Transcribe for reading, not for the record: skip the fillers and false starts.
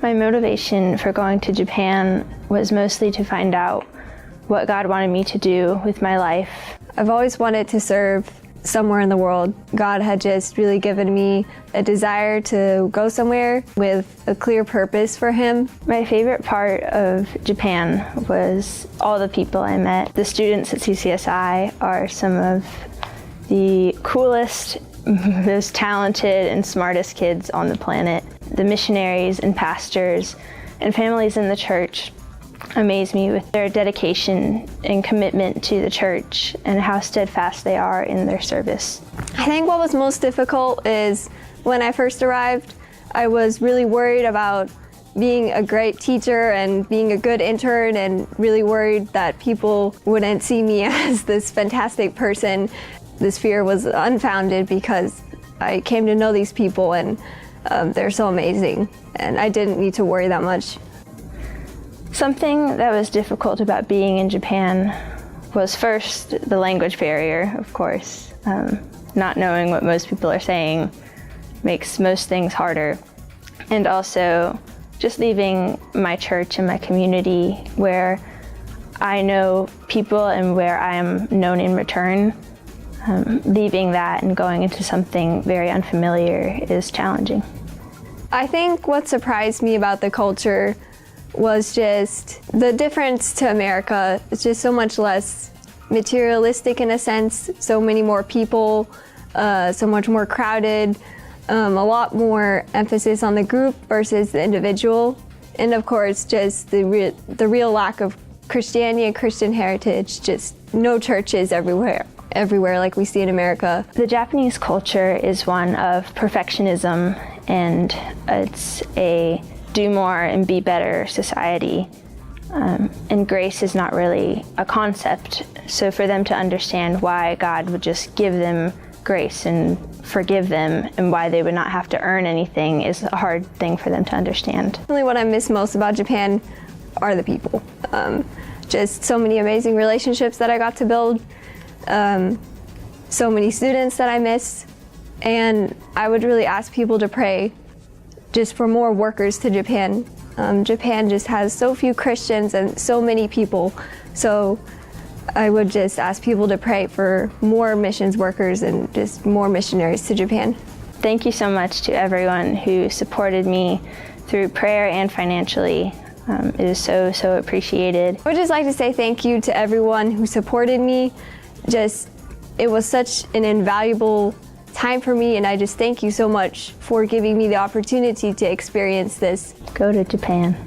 My motivation for going to Japan was mostly to find out what God wanted me to do with my life. I've always wanted to serve somewhere in the world. God had just really given me a desire to go somewhere with a clear purpose for Him. My favorite part of Japan was all the people I met. The students at CCSI are some of the coolest, most talented and smartest kids on the planet. The missionaries and pastors and families in the church amaze me with their dedication and commitment to the church and how steadfast they are in their service. I think what was most difficult is when I first arrived, I was really worried about being a great teacher and being a good intern, and really worried that people wouldn't see me as this fantastic person. This fear was unfounded because I came to know these people, and they're so amazing, and I didn't need to worry that much. Something that was difficult about being in Japan was first the language barrier, of course. Not knowing what most people are saying makes most things harder. And also just leaving my church and my community where I know people and where I am known in return. Leaving that and going into something very unfamiliar is challenging. I think what surprised me about the culture was just the difference to America. It's just so much less materialistic in a sense, so many more people, so much more crowded, a lot more emphasis on the group versus the individual, and of course just the real lack of Christianity and Christian heritage, just no churches everywhere like we see in America. The Japanese culture is one of perfectionism, and it's a do more and be better society. And grace is not really a concept. So for them to understand why God would just give them grace and forgive them and why they would not have to earn anything is a hard thing for them to understand. Really what I miss most about Japan are the people. Just so many amazing relationships that I got to build, so many students that I miss, and I would really ask people to pray just for more workers to Japan. Japan just has so few Christians and so many people, so I would just ask people to pray for more missions workers and just more missionaries to Japan. Thank you so much to everyone who supported me through prayer and financially. It is so appreciated. I would just like to say thank you to everyone who supported me. It was such an invaluable time for me, and I just thank you so much for giving me the opportunity to experience this. Go to Japan.